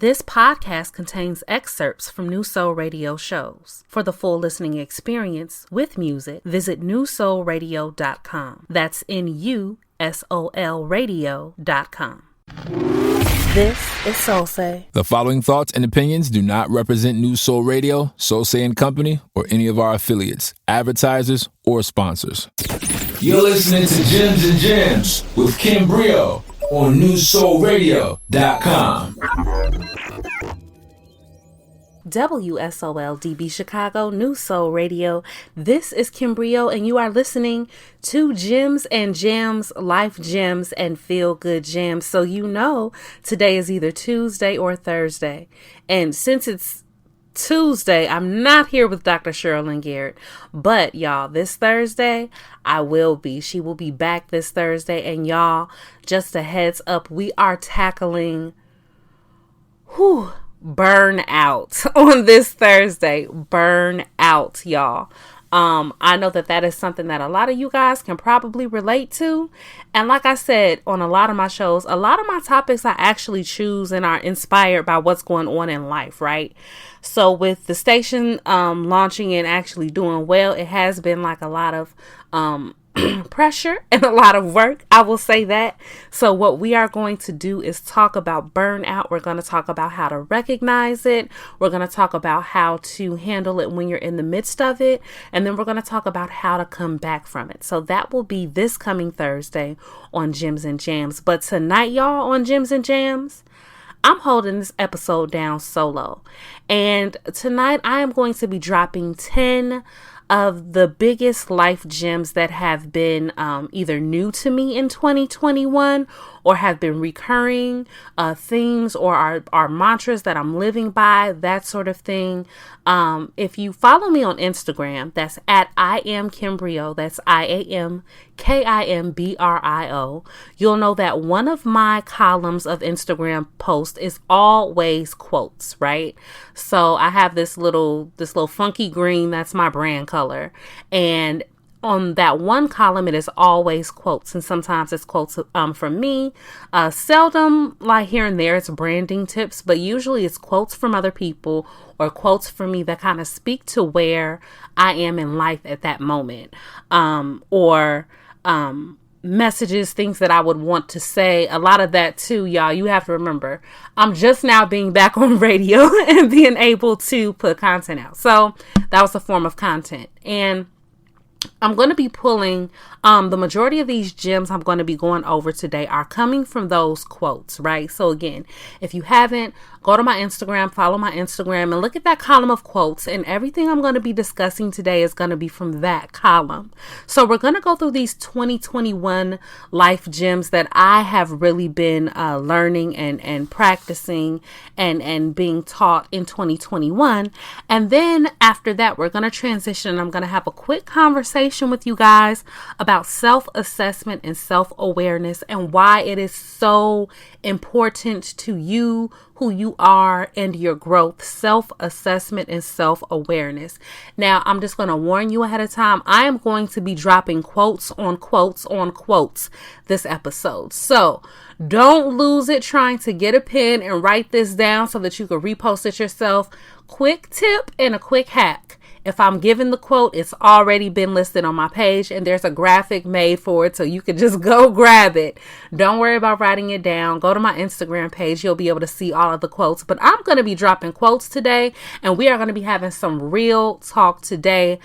This podcast contains excerpts from New Soul Radio shows. For the full listening experience with music, visit newsoulradio.com. That's NUSOL radio.com. This is Soul Say. The following thoughts and opinions do not represent New Soul Radio, Soul Say and Company, or any of our affiliates, advertisers, or sponsors. You're listening to Gems and Gems with Kim Brio on newsoulradio.com. WSOL DB Chicago, New Soul Radio. This is Kim Brio, and you are listening to Gems and Jams, Life Gems, and Feel Good Jams. So you know today is either Tuesday or Thursday. And since it's Tuesday, I'm not here with Dr. Sherilyn Garrett, but y'all, this Thursday, I will be. She will be back this Thursday, and y'all, just a heads up, we are tackling burnout on this Thursday. Burnout, y'all. I know that is something that a lot of you guys can probably relate to. And like I said, on a lot of my shows, a lot of my topics I actually choose and are inspired by what's going on in life, right? So with the station launching and actually doing well, it has been like a lot of pressure and a lot of work, I will say that. So what we are going to do is talk about burnout. We're going to talk about how to recognize it. We're going to talk about how to handle it when you're in the midst of it. And then we're going to talk about how to come back from it. So that will be this coming Thursday on Gems and Jams. But tonight, y'all, on Gems and Jams, I'm holding this episode down solo. And tonight I am going to be dropping 10 of the biggest life gems that have been either new to me in 2021 or have been recurring themes or are mantras that I'm living by, that sort of thing. If you follow me on Instagram, that's at I am Kim Brio, that's IAMKIMBRIO, you'll know that one of my columns of Instagram posts is always quotes, right? So I have this little funky green, that's my brand color, and on that one column, it is always quotes, and sometimes it's quotes from me. Seldom, like here and there, it's branding tips, but usually it's quotes from other people or quotes from me that kind of speak to where I am in life at that moment, or messages, things that I would want to say. A lot of that too, y'all. You have to remember, I'm just now being back on radio and being able to put content out. So that was a form of content, and I'm going to be pulling, the majority of these gems I'm going to be going over today are coming from those quotes, right? So again, if you haven't, go to my Instagram, follow my Instagram, and look at that column of quotes, and everything I'm going to be discussing today is going to be from that column. So we're going to go through these 2021 life gems that I have really been learning and practicing and being taught in 2021. And then after that, we're going to transition. I'm going to have a quick conversation with you guys about self-assessment and self-awareness and why it is so important to you, who you are, and your growth. Self-assessment and self-awareness. Now, I'm just going to warn you ahead of time. I am going to be dropping quotes on quotes on quotes this episode. So don't lose it trying to get a pen and write this down so that you can repost it yourself. Quick tip and a quick hack. If I'm giving the quote, it's already been listed on my page and there's a graphic made for it, so you can just go grab it. Don't worry about writing it down. Go to my Instagram page. You'll be able to see all of the quotes. But I'm going to be dropping quotes today, and we are going to be having some real talk today.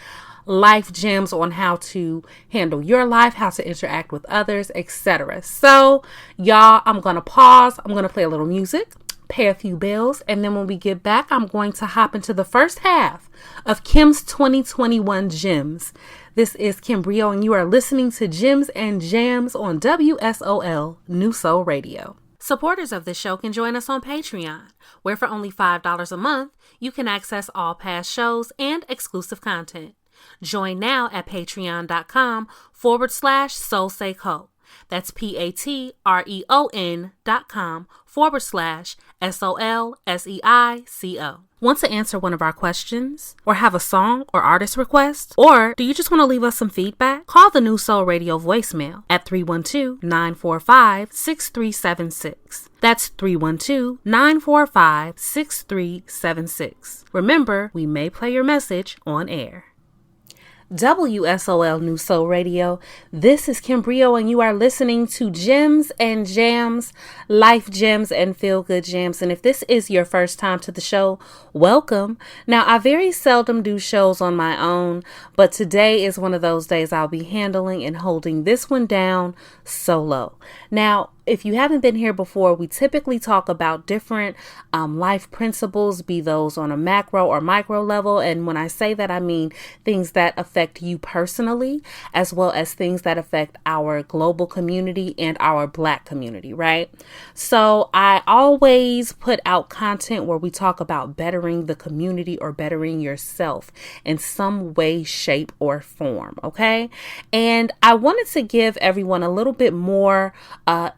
Life gems on how to handle your life, how to interact with others, etc. So, y'all, I'm going to pause. I'm going to play a little music, pay a few bills, and then when we get back, I'm going to hop into the first half of Kim's 2021 Gems. This is Kim Brio, and you are listening to Gems and Jams on WSOL New Soul Radio. Supporters of this show can join us on Patreon, where for only $5 a month, you can access all past shows and exclusive content. Join now at patreon.com/SoulSayCo. That's patreon.com/SOLSEICO. Want to answer one of our questions? Or have a song or artist request? Or do you just want to leave us some feedback? Call the New Soul Radio voicemail at 312-945-6376. That's 312-945-6376. Remember, we may play your message on air. WSOL New Soul Radio. This is Kim Brio, and you are listening to Gems and Jams, Life Gems and Feel Good Jams. And if this is your first time to the show, welcome. Now, I very seldom do shows on my own, but today is one of those days I'll be handling and holding this one down solo. Now, if you haven't been here before, we typically talk about different life principles, be those on a macro or micro level. And when I say that, I mean things that affect you personally, as well as things that affect our global community and our Black community, right? So I always put out content where we talk about bettering the community or bettering yourself in some way, shape, or form, okay? And I wanted to give everyone a little bit more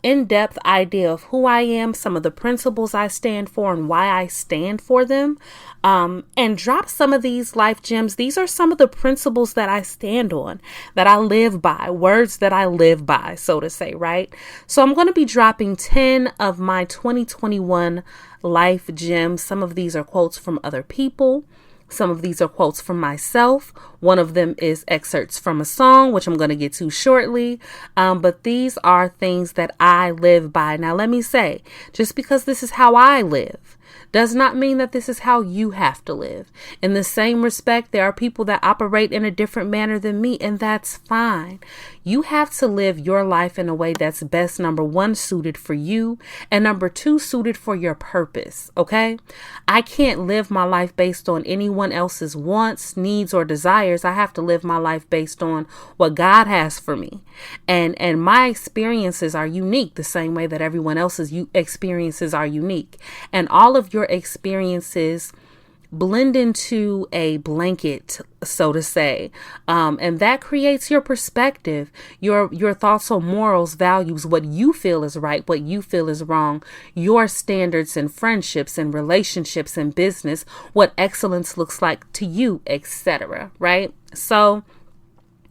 in-depth idea of who I am, some of the principles I stand for and why I stand for them, and drop some of these life gems. These are some of the principles that I stand on, that I live by, words that I live by, so to say, right? So I'm going to be dropping 10 of my 2021 life gems. Some of these are quotes from other people. Some of these are quotes from myself. One of them is excerpts from a song, which I'm going to get to shortly. But these are things that I live by. Now, let me say, just because this is how I live does not mean that this is how you have to live. In the same respect, there are people that operate in a different manner than me, and that's fine. You have to live your life in a way that's best, number one, suited for you, and number two, suited for your purpose, okay? I can't live my life based on anyone else's wants, needs, or desires. I have to live my life based on what God has for me. And my experiences are unique the same way that everyone else's experiences are unique. And all of your experiences blend into a blanket, so to say, and that creates your perspective, your thoughts on morals, values, what you feel is right, what you feel is wrong, your standards and friendships and relationships and business, what excellence looks like to you, etc. Right? So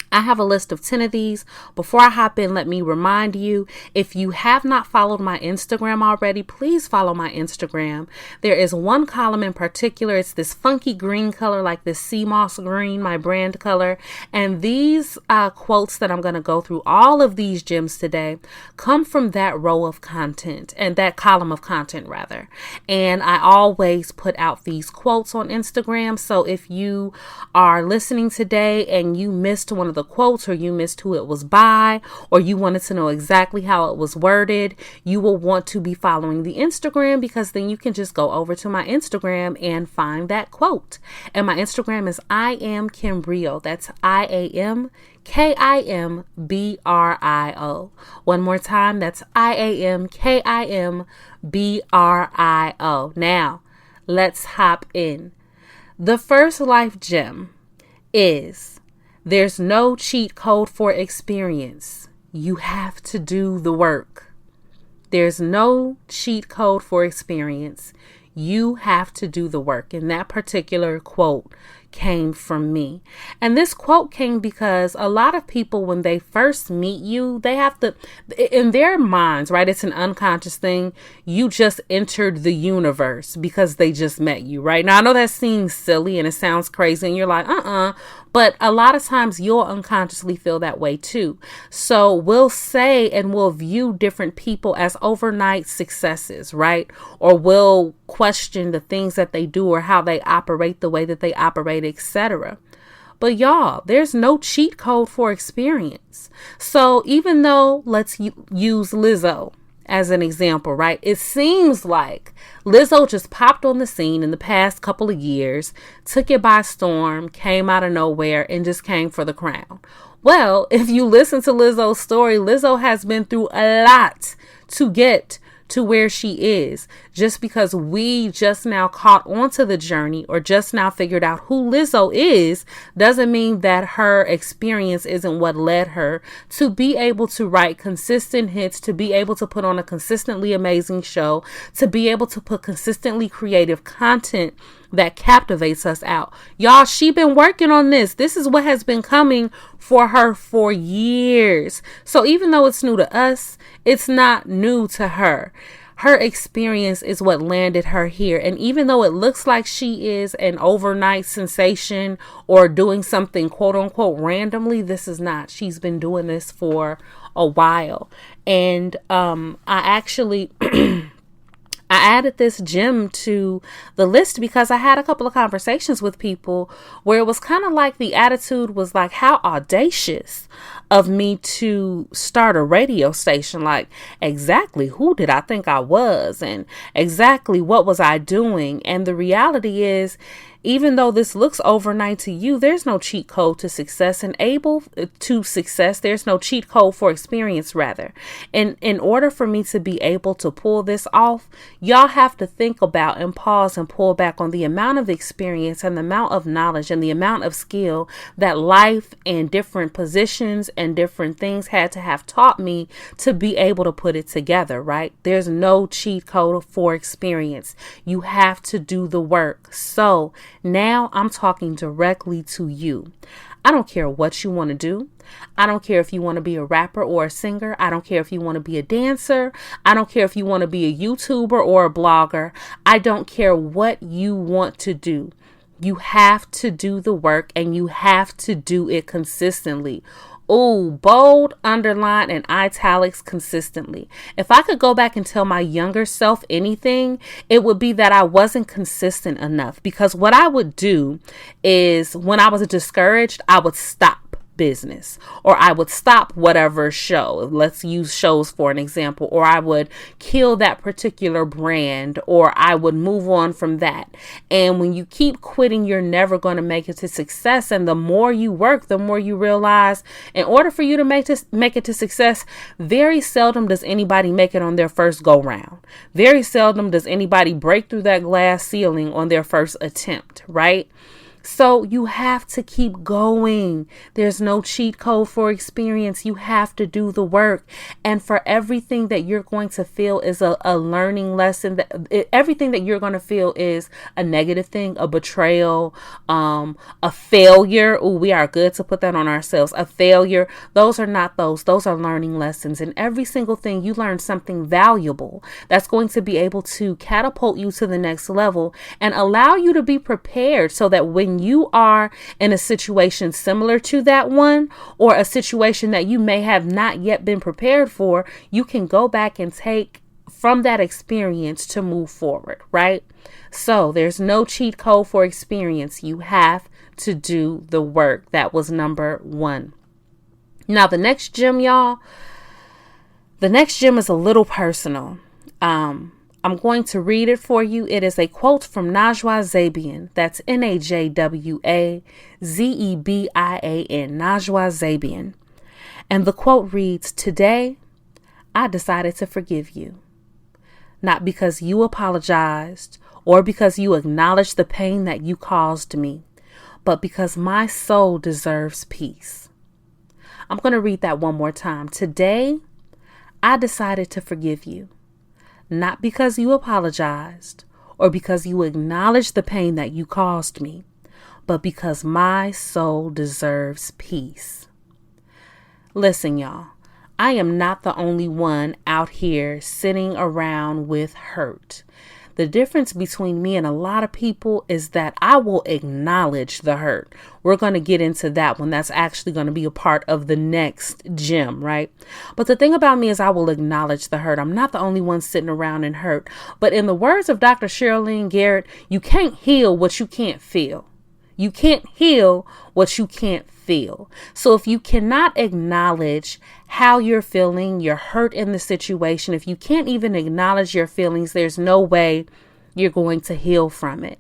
I have a list of 10 of these. Before I hop in, let me remind you, if you have not followed my Instagram already, please follow my Instagram. There is one column in particular. It's this funky green color, like this sea moss green, my brand color. And these quotes that I'm going to go through, all of these gems today, come from that row of content, and that column of content rather. And I always put out these quotes on Instagram. So if you are listening today and you missed one of the quotes, or you missed who it was by, or you wanted to know exactly how it was worded, you will want to be following the Instagram, because then you can just go over to my Instagram and find that quote. And my Instagram is I am Kim Brio. That's IAMKIMBRIO. One more time, that's IAMKIMBRIO. Now, let's hop in. The first life gem is: there's no cheat code for experience. You have to do the work. There's no cheat code for experience. You have to do the work. And that particular quote came from me. And this quote came because a lot of people, when they first meet you, they have to, in their minds, right? It's an unconscious thing. You just entered the universe because they just met you, right? Now, I know that seems silly and it sounds crazy and you're like, but a lot of times you'll unconsciously feel that way too. So we'll say and we'll view different people as overnight successes, right? Or we'll question the things that they do or how they operate, the way that they operate, etc. But y'all, there's no cheat code for experience. So even though, let's use Lizzo as an example, right? It seems like Lizzo just popped on the scene in the past couple of years, took it by storm, came out of nowhere, and just came for the crown. Well, if you listen to Lizzo's story, Lizzo has been through a lot to get to where she is. Just because we just now caught onto the journey or just now figured out who Lizzo is doesn't mean that her experience isn't what led her to be able to write consistent hits, to be able to put on a consistently amazing show, to be able to put consistently creative content that captivates us out. Y'all, she been working on this. This is what has been coming for her for years. So even though it's new to us, it's not new to her. Her experience is what landed her here. And even though it looks like she is an overnight sensation or doing something quote unquote randomly, this is not. She's been doing this for a while. And I actually I added this gem to the list because I had a couple of conversations with people where it was kind of like the attitude was like, how audacious of me to start a radio station. Like, exactly who did I think I was? And exactly what was I doing? And the reality is, even though this looks overnight to you, there's no cheat code to success, and able to success. There's no cheat code for experience, rather. And in order for me to be able to pull this off, y'all have to think about and pause and pull back on the amount of experience and the amount of knowledge and the amount of skill that life and different positions and different things had to have taught me to be able to put it together, right? There's no cheat code for experience. You have to do the work. So now I'm talking directly to you. I don't care what you want to do. I don't care if you want to be a rapper or a singer. I don't care if you want to be a dancer. I don't care if you want to be a YouTuber or a blogger. I don't care what you want to do. You have to do the work, and you have to do it consistently. Oh, bold, underline, and italics consistently. If I could go back and tell my younger self anything, it would be that I wasn't consistent enough. Because what I would do is, when I was discouraged, I would stop business, or I would stop whatever show. Let's use shows for an example. Or I would kill that particular brand, or I would move on from that. And when you keep quitting, you're never going to make it to success. And the more you work, the more you realize, in order for you to make it to success, very seldom does anybody make it on their first go round. Very seldom does anybody break through that glass ceiling on their first attempt, right? So you have to keep going. There's no cheat code for experience. You have to do the work. And for everything that you're going to feel is a learning lesson. Everything that you're going to feel is a negative thing, a betrayal, a failure. Oh, we are good to put that on ourselves. A failure. Those are not those. Those are learning lessons. And every single thing, you learn something valuable that's going to be able to catapult you to the next level and allow you to be prepared so that when you are in a situation similar to that one, or a situation that you may have not yet been prepared for, you can go back and take from that experience to move forward, right? So there's no cheat code for experience. You have to do the work. That was number one. Now, the next gem, y'all, the next gem is a little personal. I'm going to read it for you. It is a quote from Najwa Zebian. That's Najwazebian. Najwa Zebian. And the quote reads, "Today, I decided to forgive you. Not because you apologized or because you acknowledged the pain that you caused me, but because my soul deserves peace." I'm going to read that one more time. Today, I decided to forgive you. Not because you apologized or because you acknowledged the pain that you caused me, but because my soul deserves peace. Listen, y'all, I am not the only one out here sitting around with hurt. The difference between me and a lot of people is that I will acknowledge the hurt. We're going to get into that one. That's actually going to be a part of the next gem, right? But the thing about me is I will acknowledge the hurt. I'm not the only one sitting around and hurt. But in the words of Dr. Sherilyn Garrett, you can't heal what you can't feel. You can't heal what you can't feel. So if you cannot acknowledge how you're feeling, you're hurt in the situation, if you can't even acknowledge your feelings, there's no way you're going to heal from it.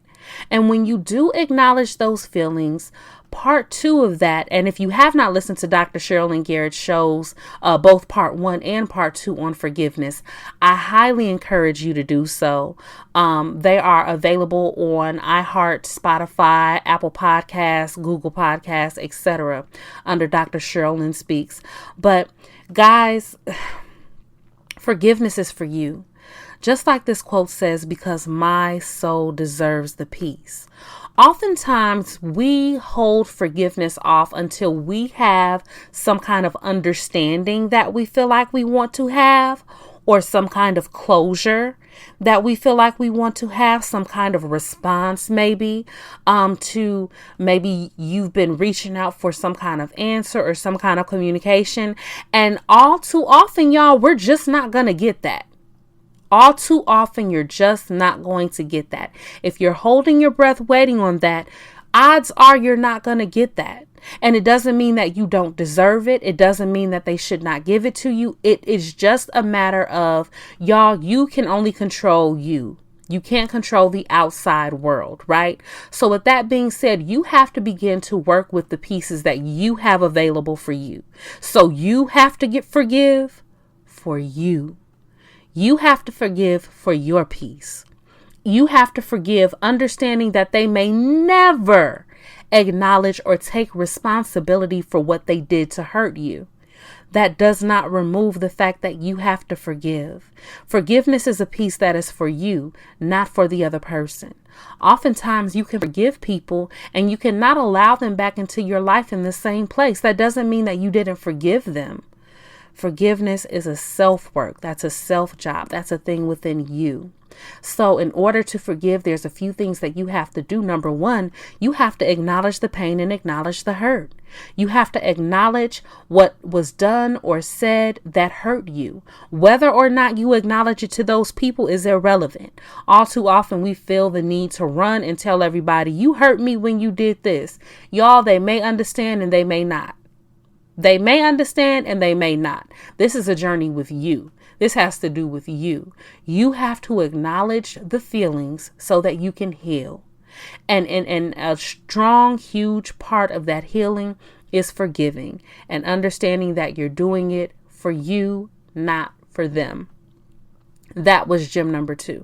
And when you do acknowledge those feelings, part 2 of that, and if you have not listened to Dr. Sherilyn Garrett's shows, both part 1 and part 2 on forgiveness, I highly encourage you to do so. They are available on iHeart, Spotify, Apple Podcasts, Google Podcasts, etc. under Dr. Sherilyn Speaks. But guys, forgiveness is for you. Just like this quote says, because my soul deserves the peace. Oftentimes, we hold forgiveness off until we have some kind of understanding that we feel like we want to have, or some kind of closure that we feel like we want to have, some kind of response maybe to maybe you've been reaching out for some kind of answer or some kind of communication. And all too often, y'all, we're just not going to get that. All too often, you're just not going to get that. If you're holding your breath waiting on that, odds are you're not going to get that. And it doesn't mean that you don't deserve it. It doesn't mean that they should not give it to you. It is just a matter of, y'all, you can only control you. You can't control the outside world, right? So with that being said, you have to begin to work with the pieces that you have available for you. So you have to forgive for you. You have to forgive for your peace. You have to forgive, understanding that they may never acknowledge or take responsibility for what they did to hurt you. That does not remove the fact that you have to forgive. Forgiveness is a piece that is for you, not for the other person. Oftentimes you can forgive people and you cannot allow them back into your life in the same place. That doesn't mean that you didn't forgive them. Forgiveness is a self-work. That's a self-job. That's a thing within you. So in order to forgive, there's a few things that you have to do. Number 1, you have to acknowledge the pain and acknowledge the hurt. You have to acknowledge what was done or said that hurt you. Whether or not you acknowledge it to those people is irrelevant. All too often we feel the need to run and tell everybody, you hurt me when you did this. Y'all, they may understand and they may not. They may understand and they may not. This is a journey with you. This has to do with you. You have to acknowledge the feelings so that you can heal. And a strong, huge part of that healing is forgiving and understanding that you're doing it for you, not for them. That was gem number 2.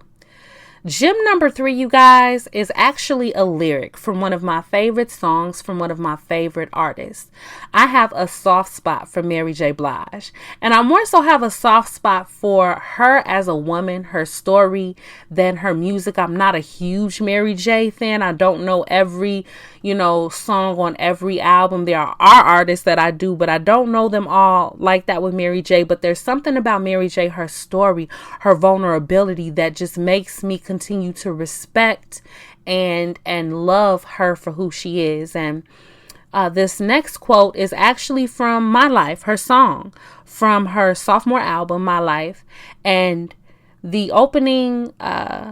Gem number 3, you guys, is actually a lyric from one of my favorite songs from one of my favorite artists. I have a soft spot for Mary J. Blige, and I more so have a soft spot for her as a woman, her story, than her music. I'm not a huge Mary J. fan. I don't know every, song on every album. There are artists that I do, but I don't know them all like that with Mary J. But there's something about Mary J., her story, her vulnerability that just makes me continue to respect and love her for who she is. And this next quote is actually from My Life, her song from her sophomore album, My Life. And the opening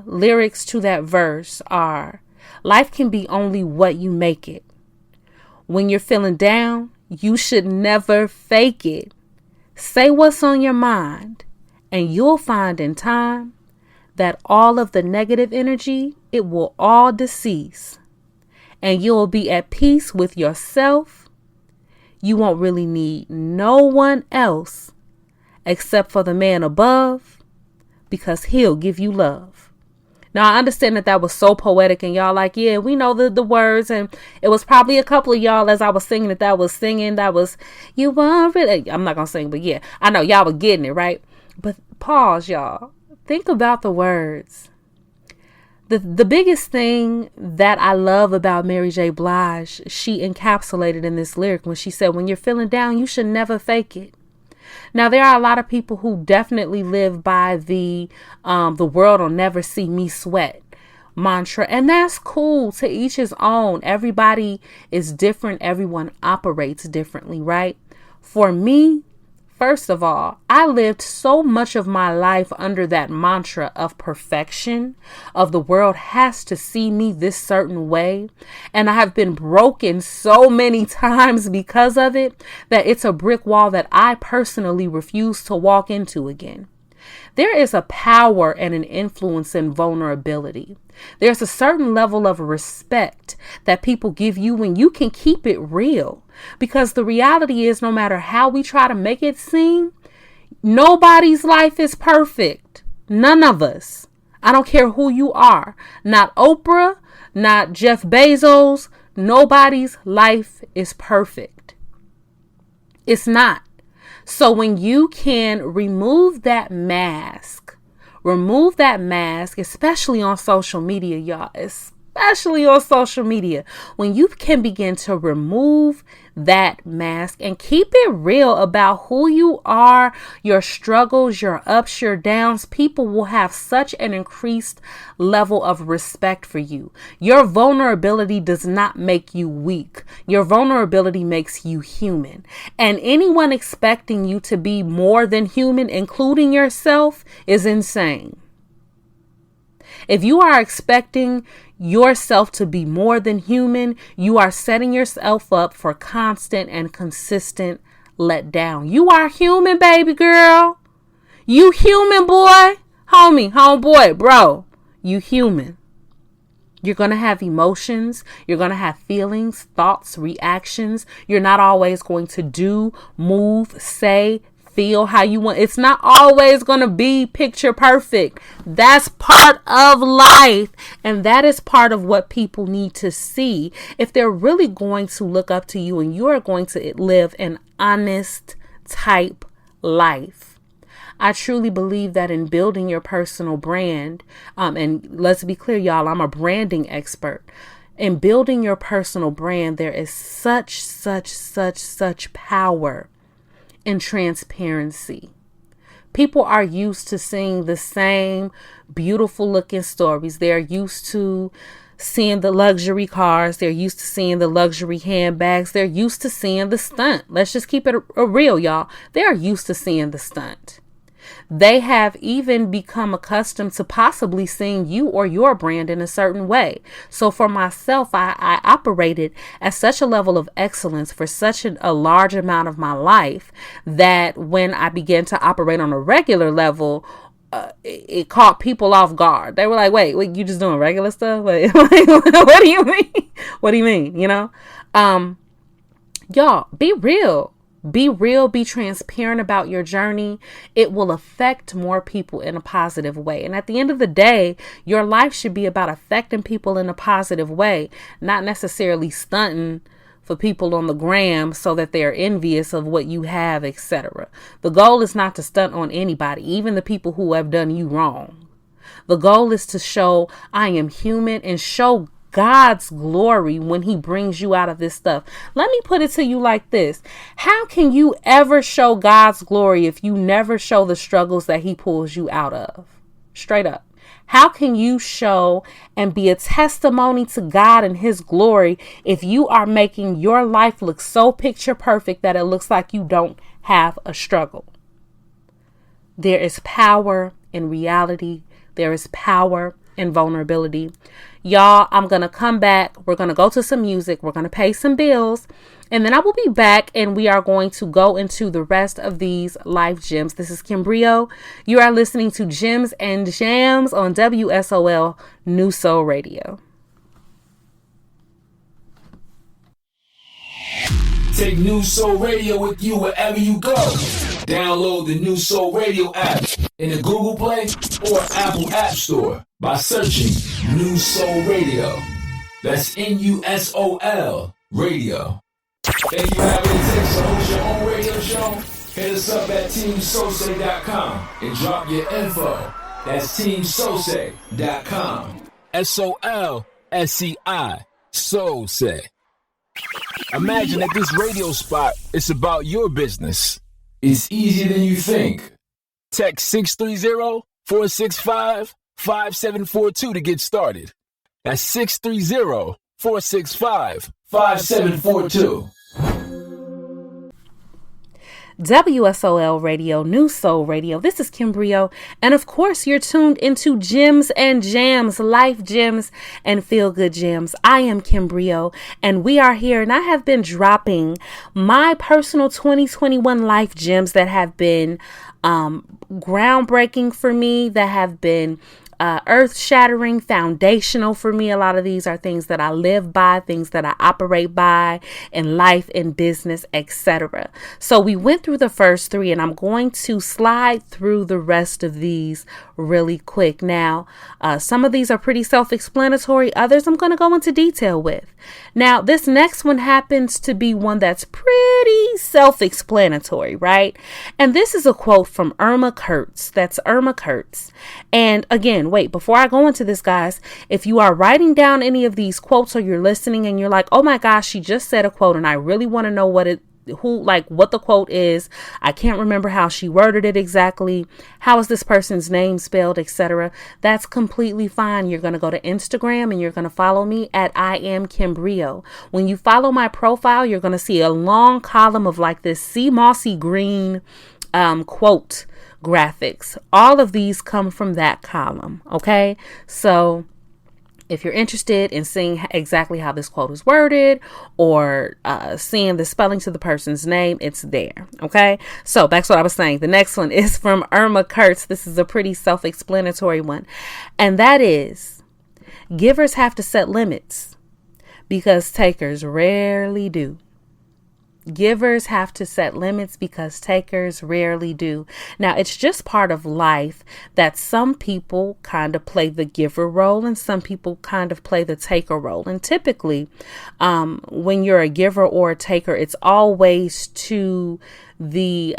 lyrics to that verse are, life can be only what you make it. When you're feeling down, you should never fake it. Say what's on your mind, and you'll find in time that all of the negative energy, it will all decease. And you'll be at peace with yourself. You won't really need no one else except for the man above, because he'll give you love. Now, I understand that was so poetic, and y'all like, yeah, we know the words, and it was probably a couple of y'all as I was singing that was singing, that was, you want really, I'm not going to sing, but yeah, I know y'all were getting it, right? But pause, y'all. Think about the words. The biggest thing that I love about Mary J. Blige, she encapsulated in this lyric when she said, when you're feeling down, you should never fake it. Now, there are a lot of people who definitely live by the world will never see me sweat mantra. And that's cool. To each his own. Everybody is different. Everyone operates differently, right? For me, first of all, I lived so much of my life under that mantra of perfection, of the world has to see me this certain way. And I have been broken so many times because of it that it's a brick wall that I personally refuse to walk into again. There is a power and an influence in vulnerability. There's a certain level of respect that people give you when you can keep it real. Because the reality is, no matter how we try to make it seem, nobody's life is perfect. None of us. I don't care who you are. Not Oprah, not Jeff Bezos. Nobody's life is perfect. It's not. So when you can remove that mask, especially on social media, y'all, especially on social media, when you can begin to remove that mask and keep it real about who you are, your struggles, your ups, your downs, people will have such an increased level of respect for you. Your vulnerability does not make you weak. Your vulnerability makes you human. And anyone expecting you to be more than human, including yourself, is insane. If you are expecting yourself to be more than human, you are setting yourself up for constant and consistent letdown. You are human, baby girl. You human, boy, homie, homeboy, bro. You human. You're going to have emotions. You're going to have feelings, thoughts, reactions. You're not always going to do, move, say, feel how you want. It's not always going to be picture perfect. That's part of life. And that is part of what people need to see if they're really going to look up to you and you are going to live an honest type life. I truly believe that in building your personal brand, and let's be clear, y'all, I'm a branding expert. In building your personal brand, there is such power and transparency. People are used to seeing the same beautiful looking stories. They're used to seeing the luxury cars. They're used to seeing the luxury handbags. They're used to seeing the stunt. Let's just keep it real, y'all. They are used to seeing the stunt. They have even become accustomed to possibly seeing you or your brand in a certain way. So for myself, I operated at such a level of excellence for such a large amount of my life that when I began to operate on a regular level, it caught people off guard. They were like, wait, you just doing regular stuff? Wait, what do you mean? What do you mean? You know, y'all, be real. Be real, be transparent about your journey. It will affect more people in a positive way. And at the end of the day, your life should be about affecting people in a positive way, not necessarily stunting for people on the gram so that they're envious of what you have, etc. The goal is not to stunt on anybody, even the people who have done you wrong. The goal is to show I am human and show God's glory when he brings you out of this stuff. Let me put it to you like this. How can you ever show God's glory if you never show the struggles that he pulls you out of? Straight up. How can you show and be a testimony to God and his glory if you are making your life look so picture perfect that it looks like you don't have a struggle? There is power in reality. There is power in vulnerability. Y'all, I'm going to come back. We're going to go to some music. We're going to pay some bills. And then I will be back and we are going to go into the rest of these life gems. This is Kim Brio. You are listening to Gems and Jams on WSOL New Soul Radio. Take New Soul Radio with you wherever you go. Download the New Soul Radio app in the Google Play or Apple App Store by searching New Soul Radio. That's NUSOL Radio. If you have any tips to host your own radio show, hit us up at teamsose.com and drop your info. That's teamsose.com. SOLSCI. Soul Say. Imagine that this radio spot is about your business. It's easier than you think. Text 630-465-5742 to get started. That's 630-465-5742. WSOL Radio, New Soul Radio. This is Brio. And of course, you're tuned into Gems and Jams, Life Gems and Feel Good Gems. I am Brio, and we are here, and I have been dropping my personal 2021 life gems that have been groundbreaking for me, that have been earth-shattering, foundational for me. A lot of these are things that I live by, things that I operate by in life, in business, etc. So we went through the first three, and I'm going to slide through the rest of these really quick. Now, some of these are pretty self-explanatory. Others I'm going to go into detail with. Now, this next one happens to be one that's pretty self-explanatory, right? And this is a quote from Irma Kurtz. That's Irma Kurtz. And again, wait, before I go into this, guys, if you are writing down any of these quotes or you're listening and you're like, oh my gosh, she just said a quote and I really want to know what the quote is. I can't remember how she worded it exactly. How is this person's name spelled, etc. That's completely fine. You're going to go to Instagram and you're going to follow me at I am Brio. When you follow my profile, you're going to see a long column of like this sea mossy green quote graphics. All of these come from that column. Okay. So if you're interested in seeing exactly how this quote is worded or seeing the spelling to the person's name, it's there. Okay. So that's what I was saying. The next one is from Irma Kurtz. This is a pretty self-explanatory one. And that is, givers have to set limits because takers rarely do. Givers have to set limits because takers rarely do. Now, it's just part of life that some people kind of play the giver role and some people kind of play the taker role. And typically, when you're a giver or a taker, it's always to the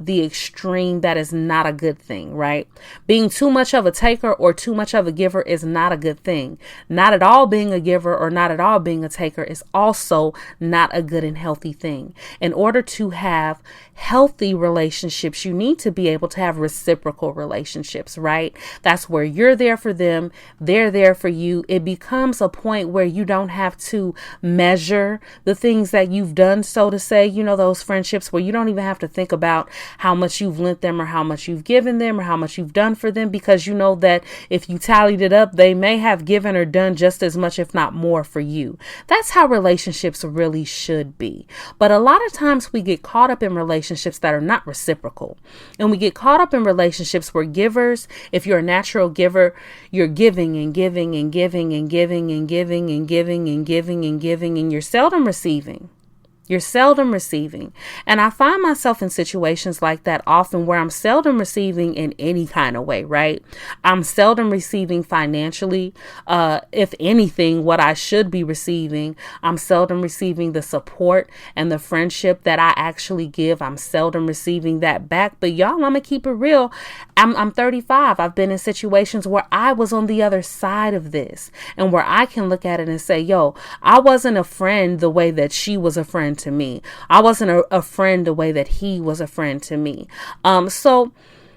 extreme. That is not a good thing, right? Being too much of a taker or too much of a giver is not a good thing. Not at all being a giver or not at all being a taker is also not a good and healthy thing. In order to have healthy relationships, you need to be able to have reciprocal relationships, right? That's where you're there for them, they're there for you. It becomes a point where you don't have to measure the things that you've done, so to say, those friendships where you don't even have to think about how much you've lent them or how much you've given them or how much you've done for them, because you know that if you tallied it up, they may have given or done just as much, if not more, for you. That's how relationships really should be. But a lot of times we get caught up in relationships that are not reciprocal. And we get caught up in relationships where givers, if you're a natural giver, you're giving and giving and giving and giving and giving and giving and giving and giving, and you're seldom receiving. You're seldom receiving. And I find myself in situations like that often where I'm seldom receiving in any kind of way, right? I'm seldom receiving financially. If anything, what I should be receiving, I'm seldom receiving the support and the friendship that I actually give. I'm seldom receiving that back. But y'all, I'm going to keep it real. I'm 35. I've been in situations where I was on the other side of this and where I can look at it and say, yo, I wasn't a friend the way that she was a friend to me. I wasn't a friend the way that he was a friend to me. So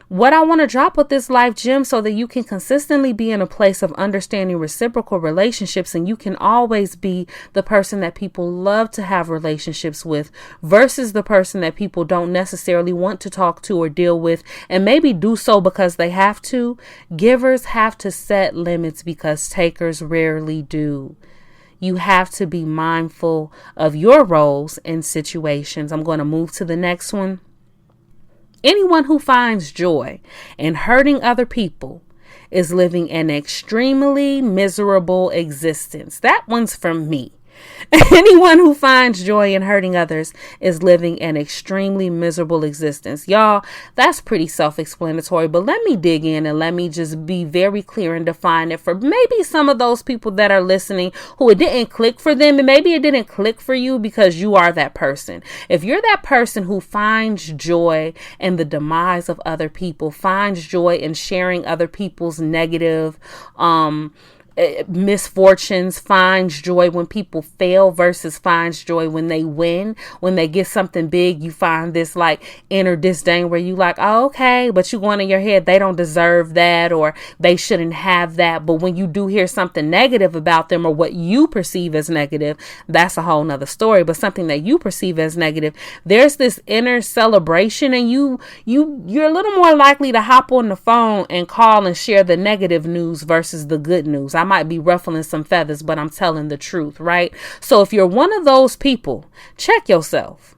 what I want to drop with this life gem so that you can consistently be in a place of understanding reciprocal relationships, and you can always be the person that people love to have relationships with versus the person that people don't necessarily want to talk to or deal with, and maybe do so because they have to. Givers have to set limits because takers rarely do. You have to be mindful of your roles in situations. I'm going to move to the next one. Anyone who finds joy in hurting other people is living an extremely miserable existence. That one's from me. Anyone who finds joy in hurting others is living an extremely miserable existence. Y'all, that's pretty self-explanatory, but let me dig in and let me just be very clear and define it for maybe some of those people that are listening who it didn't click for them, and maybe it didn't click for you because you are that person. If you're that person who finds joy in the demise of other people, finds joy in sharing other people's negative misfortunes, finds joy when people fail versus finds joy when they win. When they get something big, you find this like inner disdain where you like, oh, okay, but you going in your head, they don't deserve that or they shouldn't have that. But when you do hear something negative about them or what you perceive as negative, that's a whole nother story. But something that you perceive as negative, there's this inner celebration, and you're a little more likely to hop on the phone and call and share the negative news versus the good news. I might be ruffling some feathers, but I'm telling the truth, right? So if you're one of those people, check yourself.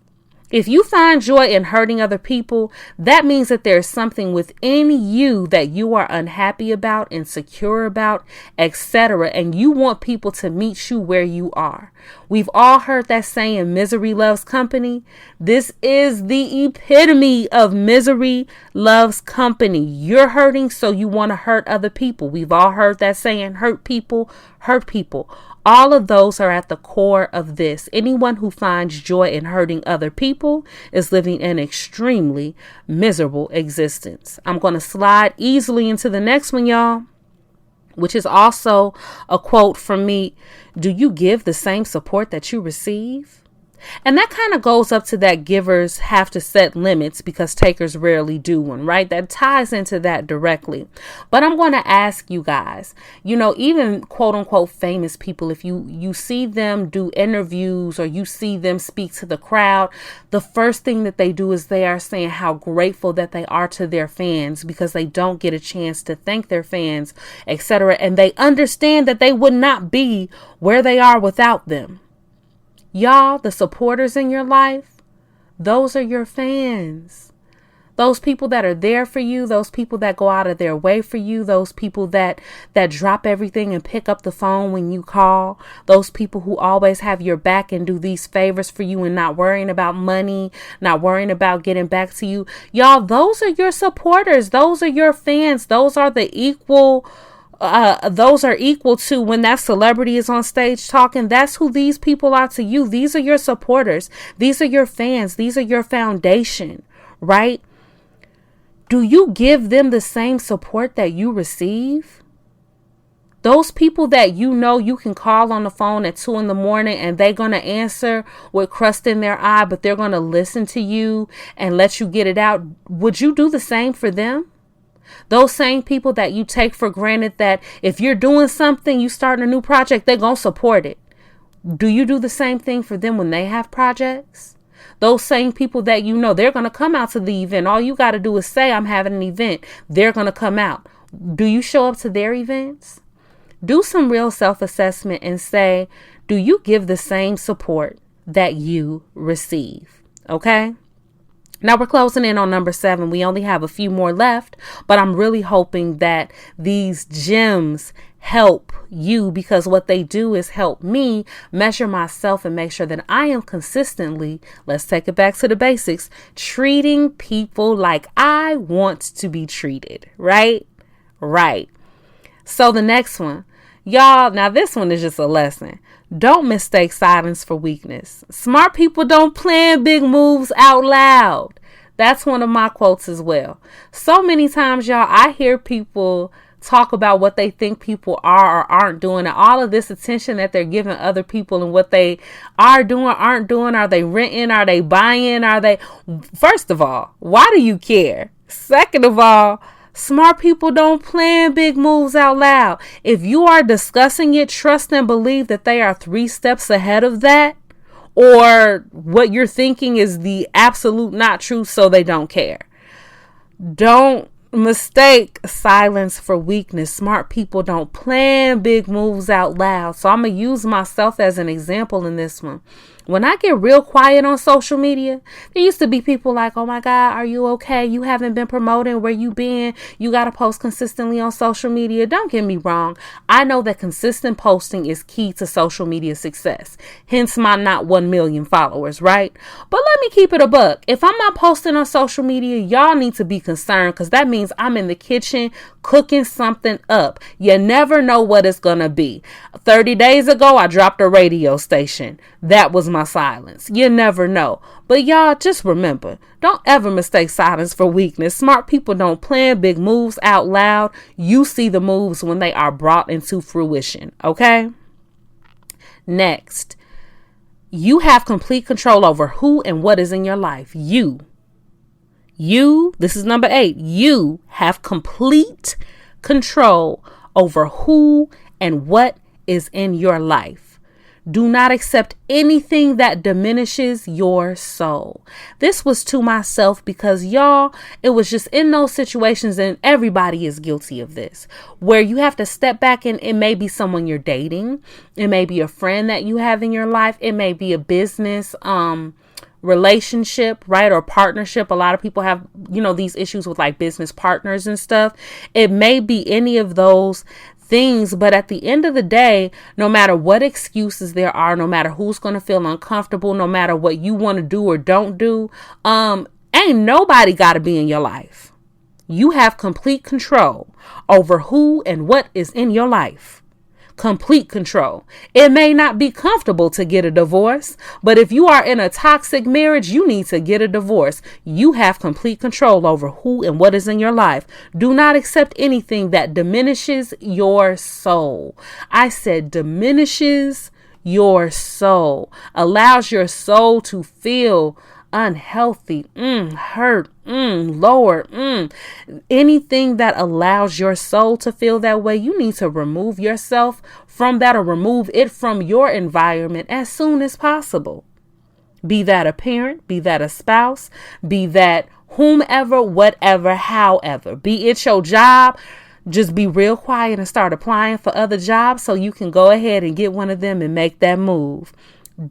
If you find joy in hurting other people, that means that there's something within you that you are unhappy about, insecure about, etc. And you want people to meet you where you are. We've all heard that saying, misery loves company. This is the epitome of misery loves company. You're hurting, so you want to hurt other people. We've all heard that saying, hurt people, hurt people. All of those are at the core of this. Anyone who finds joy in hurting other people is living an extremely miserable existence. I'm going to slide easily into the next one, y'all, which is also a quote from me. Do you give the same support that you receive? And that kind of goes up to that givers have to set limits because takers rarely do one, right? That ties into that directly. But I'm going to ask you guys, even quote unquote famous people, if you see them do interviews or you see them speak to the crowd, the first thing that they do is they are saying how grateful that they are to their fans because they don't get a chance to thank their fans, etc. And they understand that they would not be where they are without them. Y'all, the supporters in your life, those are your fans. Those people that are there for you, those people that go out of their way for you, those people that drop everything and pick up the phone when you call, those people who always have your back and do these favors for you and not worrying about money, not worrying about getting back to you. Y'all, those are your supporters. Those are your fans. Those are equal to when that celebrity is on stage talking. That's who these people are to you. These are your supporters. These are your fans. These are your foundation, right? Do you give them the same support that you receive? Those people that you can call on the phone at 2 a.m. and they're going to answer with crust in their eye, but they're going to listen to you and let you get it out. Would you do the same for them? Those same people that you take for granted that if you're doing something, you starting a new project, they're going to support it. Do you do the same thing for them when they have projects? Those same people that they're going to come out to the event. All you got to do is say, I'm having an event. They're going to come out. Do you show up to their events? Do some real self-assessment and say, do you give the same support that you receive? Okay? Now we're closing in on number 7. We only have a few more left, but I'm really hoping that these gems help you because what they do is help me measure myself and make sure that I am consistently, let's take it back to the basics, treating people like I want to be treated, right? Right. So the next one, y'all, now this one is just a lesson. Don't mistake silence for weakness. Smart people don't plan big moves out loud. That's one of my quotes as well. So many times, y'all, I hear people talk about what they think people are or aren't doing, and all of this attention that they're giving other people and what they are doing, aren't doing. Are they renting? Are they buying? First of all, why do you care? Second of all, smart people don't plan big moves out loud. If you are discussing it, trust and believe that they are 3 steps ahead of that, or what you're thinking is the absolute not true, so they don't care. Don't mistake silence for weakness. Smart people don't plan big moves out loud. So I'm going to use myself as an example in this one. When I get real quiet on social media, there used to be people like, oh my God, are you okay? You haven't been promoting. Where you been? You got to post consistently on social media. Don't get me wrong. I know that consistent posting is key to social media success. Hence my not 1 million followers, right? But let me keep it a buck. If I'm not posting on social media, y'all need to be concerned because that means I'm in the kitchen cooking something up. You never know what it's going to be. 30 days ago, I dropped a radio station. That was my my silence. You never know. But y'all, just remember, don't ever mistake silence for weakness. Smart people don't plan big moves out loud. You see the moves when they are brought into fruition. Okay? Next, you have complete control over who and what is in your life. You, this is number 8. You have complete control over who and what is in your life. Do not accept anything that diminishes your soul. This was to myself because y'all, it was just in those situations, and everybody is guilty of this, where you have to step back, and it may be someone you're dating. It may be a friend that you have in your life. It may be a business, relationship, right? Or partnership. A lot of people have, these issues with like business partners and stuff. It may be any of those things, but at the end of the day, no matter what excuses there are, no matter who's going to feel uncomfortable, no matter what you want to do or don't do, ain't nobody got to be in your life. You have complete control over who and what is in your life. Complete control. It may not be comfortable to get a divorce, but if you are in a toxic marriage, you need to get a divorce. You have complete control over who and what is in your life. Do not accept anything that diminishes your soul. I said diminishes your soul, allows your soul to feel unhealthy, hurt, lower, anything that allows your soul to feel that way, you need to remove yourself from that, or remove it from your environment as soon as possible. Be that a parent, be that a spouse, be that whomever, whatever, however, be it your job. Just be real quiet and start applying for other jobs so you can go ahead and get one of them and make that move.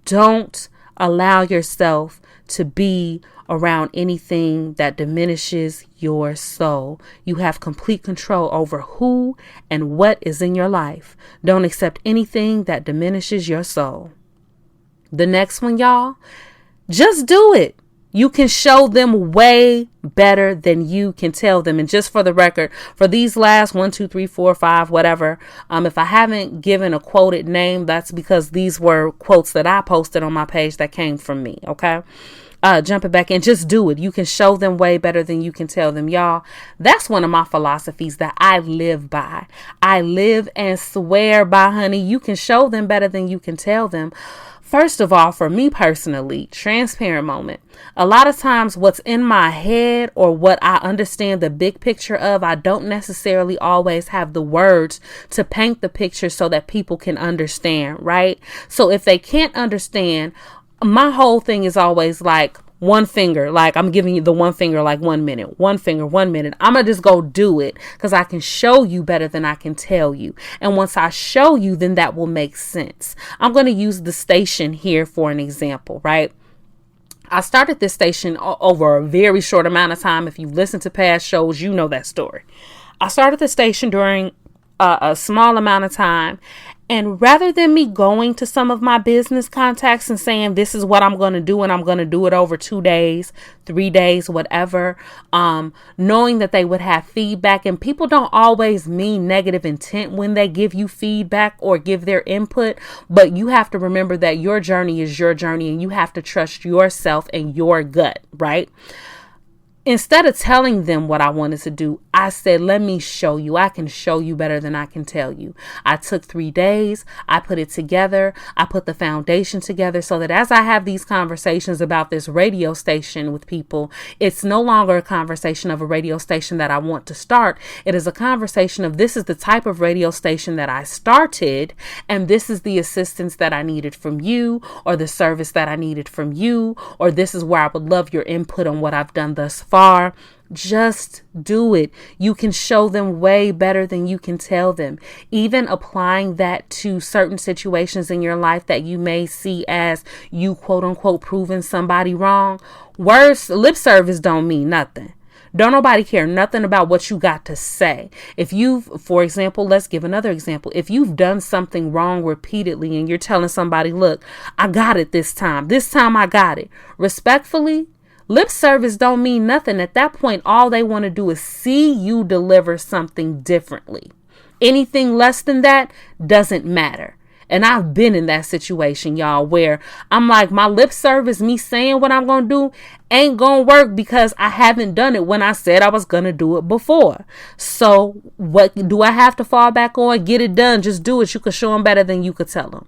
Don't allow yourself to be around anything that diminishes your soul. You have complete control over who and what is in your life. Don't accept anything that diminishes your soul. The next one, y'all, just do it. You can show them way better than you can tell them. And just for the record, for these last 1, 2, 3, 4, 5, whatever, if I haven't given a quoted name, that's because these were quotes that I posted on my page that came from me. Okay. Jumping back in, just do it. You can show them way better than you can tell them. Y'all, that's one of my philosophies that I live by. I live and swear by, honey. You can show them better than you can tell them. First of all, for me personally, transparent moment. A lot of times what's in my head or what I understand the big picture of, I don't necessarily always have the words to paint the picture so that people can understand, right? So if they can't understand, my whole thing is always like one finger, like I'm giving you the one finger, like 1 minute, one finger, 1 minute. I'm going to just go do it because I can show you better than I can tell you. And once I show you, then that will make sense. I'm going to use the station here for an example, right? I started this station over a very short amount of time. If you've listened to past shows, you know that story. I started the station during a small amount of time. And rather than me going to some of my business contacts and saying, this is what I'm going to do, and I'm going to do it over 2 days, 3 days, whatever, knowing that they would have feedback, and people don't always mean negative intent when they give you feedback or give their input, but you have to remember that your journey is your journey and you have to trust yourself and your gut, right? Instead of telling them what I wanted to do, I said, let me show you. I can show you better than I can tell you. I took 3 days. I put it together. I put the foundation together so that as I have these conversations about this radio station with people, it's no longer a conversation of a radio station that I want to start. It is a conversation of, this is the type of radio station that I started, and this is the assistance that I needed from you, or the service that I needed from you, or this is where I would love your input on what I've done thus far. Just do it. You can show them way better than you can tell them. Even applying that to certain situations in your life that you may see as you quote unquote proving somebody wrong. Words, lip service don't mean nothing. Don't nobody care nothing about what you got to say. If you've, for example, let's give another example. If you've done something wrong repeatedly and you're telling somebody, look, I got it this time. This time I got it. Respectfully, lip service don't mean nothing. At that point, all they want to do is see you deliver something differently. Anything less than that doesn't matter. And I've been in that situation, y'all, where I'm like, my lip service, me saying what I'm going to do ain't going to work because I haven't done it when I said I was going to do it before. So what do I have to fall back on? Get it done. Just do it. You can show them better than you could tell them.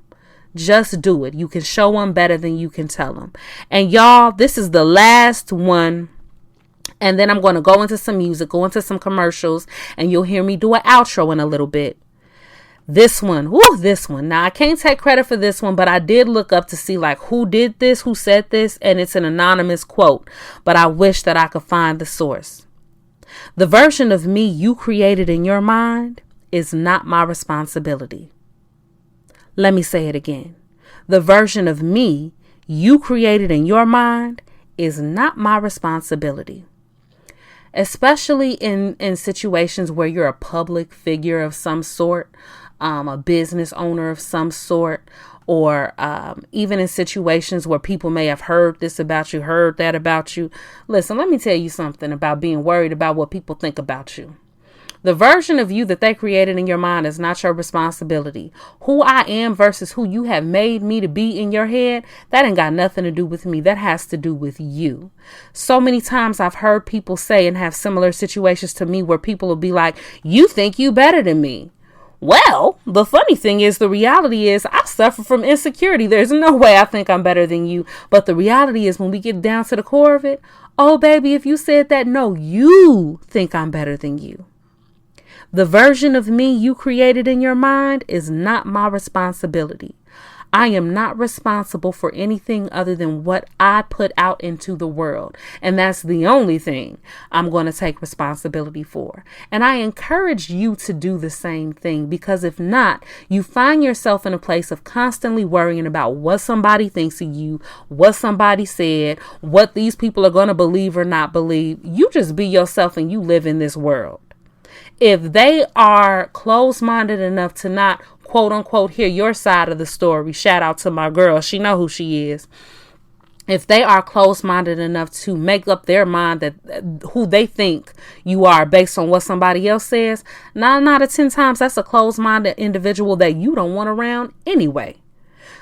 Just do it. You can show them better than you can tell them. And y'all, this is the last one. And then I'm going to go into some music, go into some commercials, and you'll hear me do an outro in a little bit. This one. Now, I can't take credit for this one, but I did look up to see like who did this, who said this, and it's an anonymous quote, but I wish that I could find the source. The version of me you created in your mind is not my responsibility. Let me say it again. The version of me you created in your mind is not my responsibility. Especially in situations where you're a public figure of some sort, a business owner of some sort, or even in situations where people may have heard this about you, heard that about you. Listen, let me tell you something about being worried about what people think about you. The version of you that they created in your mind is not your responsibility. Who I am versus who you have made me to be in your head, that ain't got nothing to do with me. That has to do with you. So many times I've heard people say and have similar situations to me where people will be like, you think you better than me. Well, the funny thing is, the reality is I suffer from insecurity. There's no way I think I'm better than you. But the reality is when we get down to the core of it, oh, baby, if you said that, no, you think I'm better than you. The version of me you created in your mind is not my responsibility. I am not responsible for anything other than what I put out into the world. And that's the only thing I'm going to take responsibility for. And I encourage you to do the same thing, because if not, you find yourself in a place of constantly worrying about what somebody thinks of you, what somebody said, what these people are going to believe or not believe. You just be yourself and you live in this world. If they are closed-minded enough to not, quote unquote, hear your side of the story, shout out to my girl, she know who she is. If they are closed-minded enough to make up their mind that who they think you are based on what somebody else says, 9 out of 10 times that's a closed-minded individual that you don't want around anyway.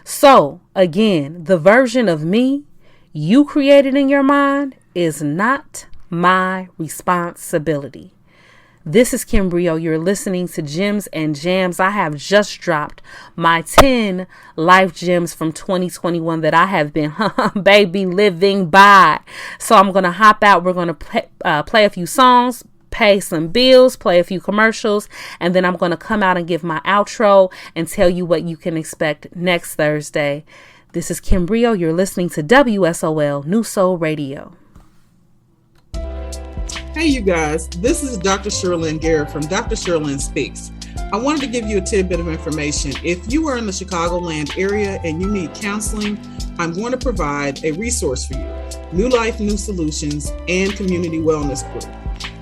So again, the version of me you created in your mind is not my responsibility. This is Brio. You're listening to Gems and Jams. I have just dropped my 10 life gems from 2021 that I have been, baby, living by. So I'm going to hop out. We're going to play a few songs, pay some bills, play a few commercials, and then I'm going to come out and give my outro and tell you what you can expect next Thursday. This is Brio. You're listening to WSOL New Soul Radio. Hey, you guys, this is Dr. Sherlyn Garrett from Dr. Sherlyn Speaks. I wanted to give you a tidbit of information. If you are in the Chicagoland area and you need counseling, I'm going to provide a resource for you, New Life, New Solutions, and Community Wellness Group.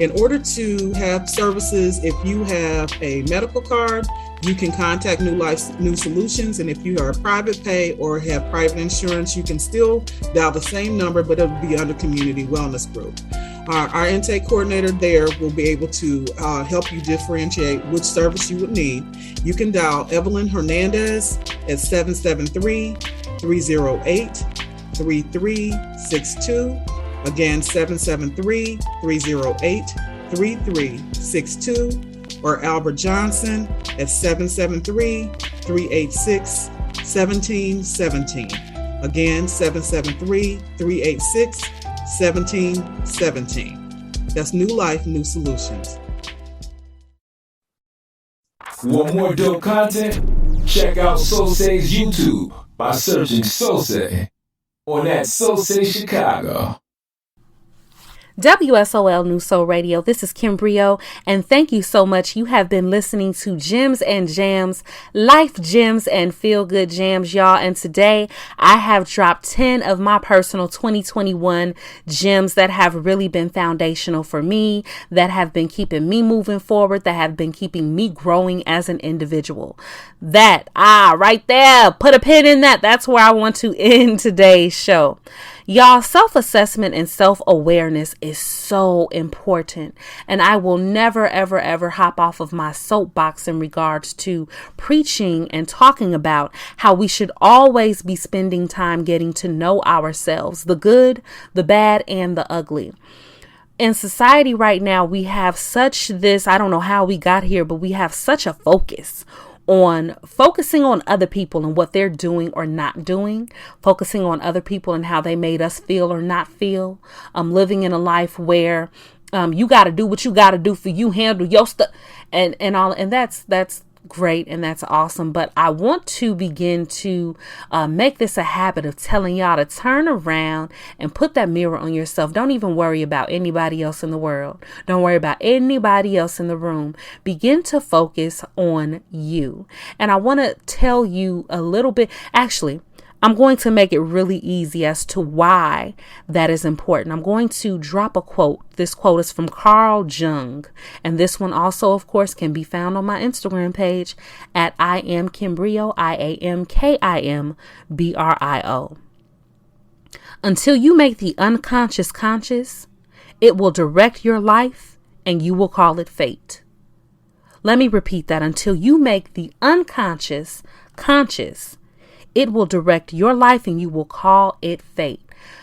In order to have services, if you have a medical card, you can contact New Life, New Solutions. And if you are private pay or have private insurance, you can still dial the same number, but it'll be under Community Wellness Group. Our intake coordinator there will be able to help you differentiate which service you would need. You can dial Evelyn Hernandez at 773-308-3362. Again, 773-308-3362. Or Albert Johnson at 773-386-1717. Again, 773-386-1717. That's New Life, New Solutions. Want more dope content? Check out Sosay's YouTube by searching Sosay on that Sosay Chicago. WSOL New Soul Radio. This is Brio, and thank you so much. You have been listening to Gems and Jams, Life Gems and Feel Good Jams, y'all. And today I have dropped 10 of my personal 2021 gems that have really been foundational for me, that have been keeping me moving forward, that have been keeping me growing as an individual. Right there, put a pin in that. That's where I want to end today's show. Y'all, self-assessment and self-awareness is so important. And I will never, ever, ever hop off of my soapbox in regards to preaching and talking about how we should always be spending time getting to know ourselves, the good, the bad, and the ugly. In society right now, we have such this, I don't know how we got here, but we have such a focusing on other people and what they're doing or not doing, focusing on other people and how they made us feel or not feel, living in a life where you got to do what you got to do for you, handle your stuff and all. And that's great. And that's awesome. But I want to begin to make this a habit of telling y'all to turn around and put that mirror on yourself. Don't even worry about anybody else in the world. Don't worry about anybody else in the room. Begin to focus on you. And I want to tell you a little bit. Actually, I'm going to make it really easy as to why that is important. I'm going to drop a quote. This quote is from Carl Jung. And this one also, of course, can be found on my Instagram page at I am Kim Brio, IamKimBrio. Until you make the unconscious conscious, it will direct your life and you will call it fate. Let me repeat that. Until you make the unconscious conscious, it will direct your life and you will call it fate.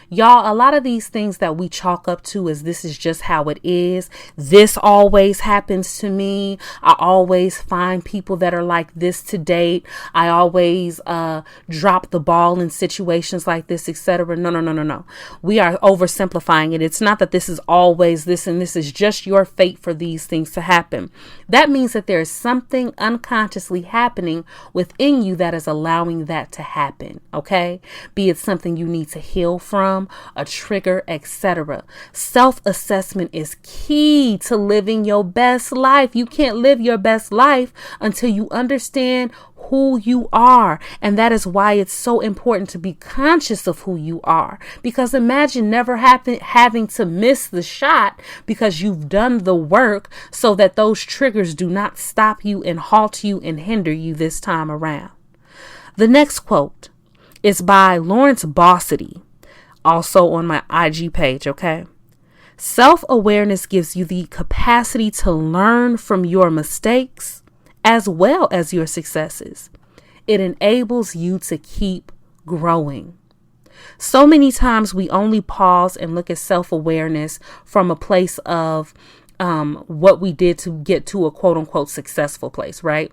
Y'all, a lot of these things that we chalk up to as this is just how it is. This always happens to me. I always find people that are like this to date. I always drop the ball in situations like this, etc. No. We are oversimplifying it. It's not that this is always this and this is just your fate for these things to happen. That means that there is something unconsciously happening within you that is allowing that to happen. Okay? Be it something you need to heal from, a trigger, etc. Self-assessment is key to living your best life. You can't live your best life until you understand who you are. And that is why it's so important to be conscious of who you are. Because imagine never having to miss the shot because you've done the work so that those triggers do not stop you and halt you and hinder you this time around. The next quote is by Lawrence Bossidy, also on my IG page, okay? Self-awareness gives you the capacity to learn from your mistakes as well as your successes. It enables you to keep growing. So many times we only pause and look at self-awareness from a place of what we did to get to a quote unquote successful place, right?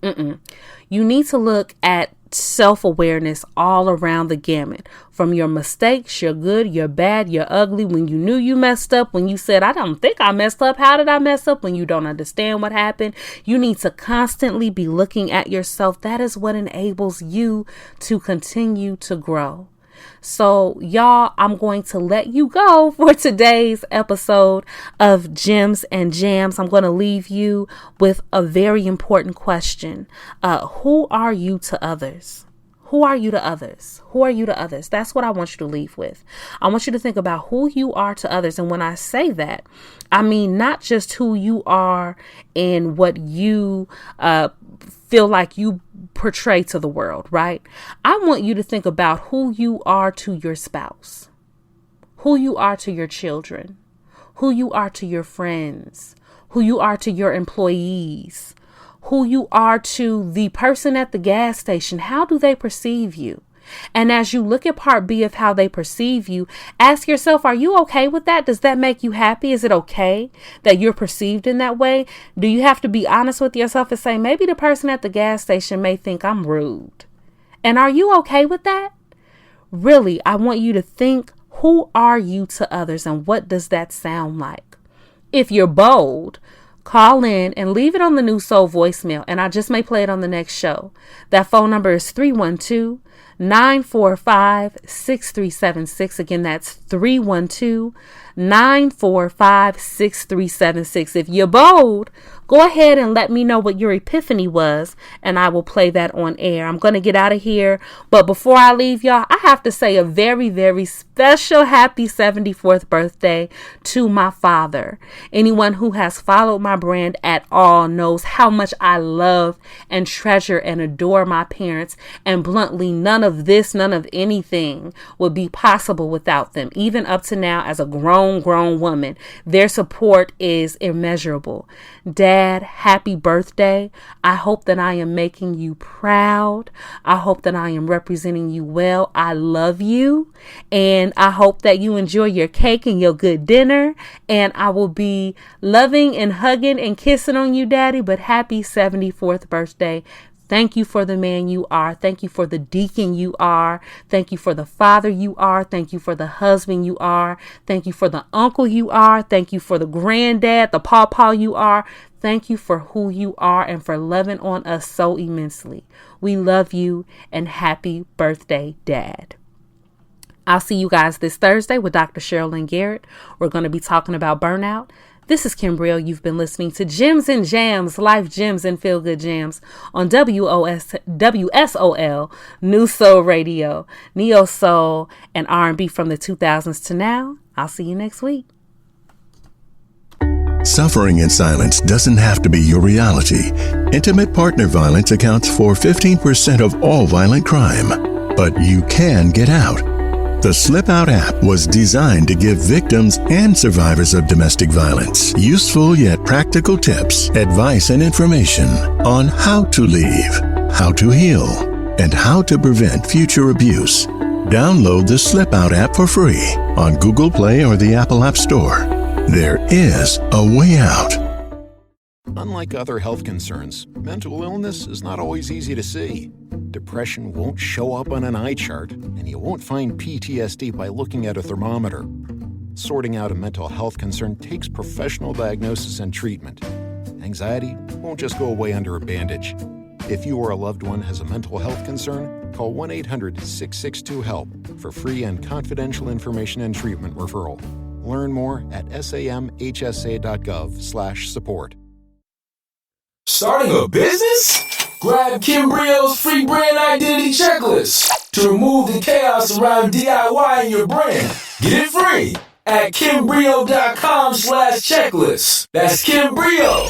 You need to look at self-awareness all around the gamut, from your mistakes, your good, your bad, your ugly, when you knew you messed up, when you said, I don't think I messed up. How did I mess up? When you don't understand what happened. You need to constantly be looking at yourself. That is what enables you to continue to grow. So y'all, I'm going to let you go for today's episode of Gems and Jams. I'm going to leave you with a very important question. Who are you to others? Who are you to others? Who are you to others? That's what I want you to leave with. I want you to think about who you are to others. And when I say that, I mean not just who you are and what you feel like you portray to the world, right? I want you to think about who you are to your spouse, who you are to your children, who you are to your friends, who you are to your employees, who you are to the person at the gas station. How do they perceive you? And as you look at part B of how they perceive you, ask yourself, are you okay with that? Does that make you happy? Is it okay that you're perceived in that way? Do you have to be honest with yourself and say, maybe the person at the gas station may think I'm rude? And are you okay with that? Really, I want you to think, who are you to others and what does that sound like? If you're bold, call in and leave it on the New Soul voicemail, and I just may play it on the next show. That phone number is 312-945-6376. Again, that's 312 945-6376. If you're bold, go ahead and let me know what your epiphany was, and I will play that on air. I'm going to get out of here, but before I leave y'all, I have to say a very, very special happy 74th birthday to my father. Anyone who has followed my brand at all knows how much I love and treasure and adore my parents, and bluntly, none of this, none of anything would be possible without them. Even up to now, as a grown woman, their support is immeasurable. Dad, happy birthday. I hope that I am making you proud. I hope that I am representing you well. I love you, and I hope that you enjoy your cake and your good dinner, and I will be loving and hugging and kissing on you, Daddy. But happy 74th birthday. Thank you for the man you are. Thank you for the deacon you are. Thank you for the father you are. Thank you for the husband you are. Thank you for the uncle you are. Thank you for the granddad, the pawpaw you are. Thank you for who you are and for loving on us so immensely. We love you, and happy birthday, Dad. I'll see you guys this Thursday with Dr. Sherilyn Garrett. We're going to be talking about burnout. This is Kim Brio. You've been listening to Gems and Jams, Life Gems and Feel Good Jams on WSOL, New Soul Radio, Neo Soul, and R&B from the 2000s to now. I'll see you next week. Suffering in silence doesn't have to be your reality. Intimate partner violence accounts for 15% of all violent crime, but you can get out. The Slip Out app was designed to give victims and survivors of domestic violence useful yet practical tips, advice, and information on how to leave, how to heal, and how to prevent future abuse. Download the Slip Out app for free on Google Play or the Apple App Store. There is a way out. Unlike other health concerns, mental illness is not always easy to see. Depression won't show up on an eye chart, and you won't find PTSD by looking at a thermometer. Sorting out a mental health concern takes professional diagnosis and treatment. Anxiety won't just go away under a bandage. If you or a loved one has a mental health concern, call 1-800-662-HELP for free and confidential information and treatment referral. Learn more at samhsa.gov/support. Starting a business? Grab Kim Brio's free brand identity checklist to remove the chaos around DIY in your brand. Get it free at kimbrio.com/checklist. That's Kim Brio.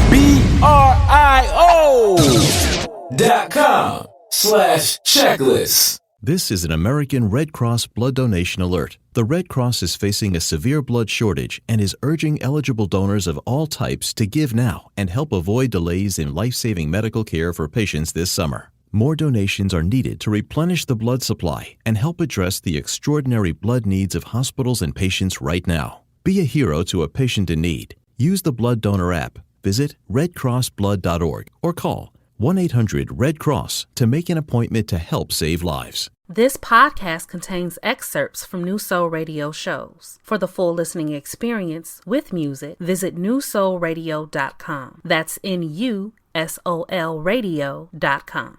BRIO.com/checklist. This is an American Red Cross blood donation alert. The Red Cross is facing a severe blood shortage and is urging eligible donors of all types to give now and help avoid delays in life-saving medical care for patients this summer. More donations are needed to replenish the blood supply and help address the extraordinary blood needs of hospitals and patients right now. Be a hero to a patient in need. Use the Blood Donor app. Visit redcrossblood.org or call 1-800-RED-CROSS to make an appointment to help save lives. This podcast contains excerpts from New Soul Radio shows. For the full listening experience with music, visit newsoulradio.com. That's NUSOL radio.com.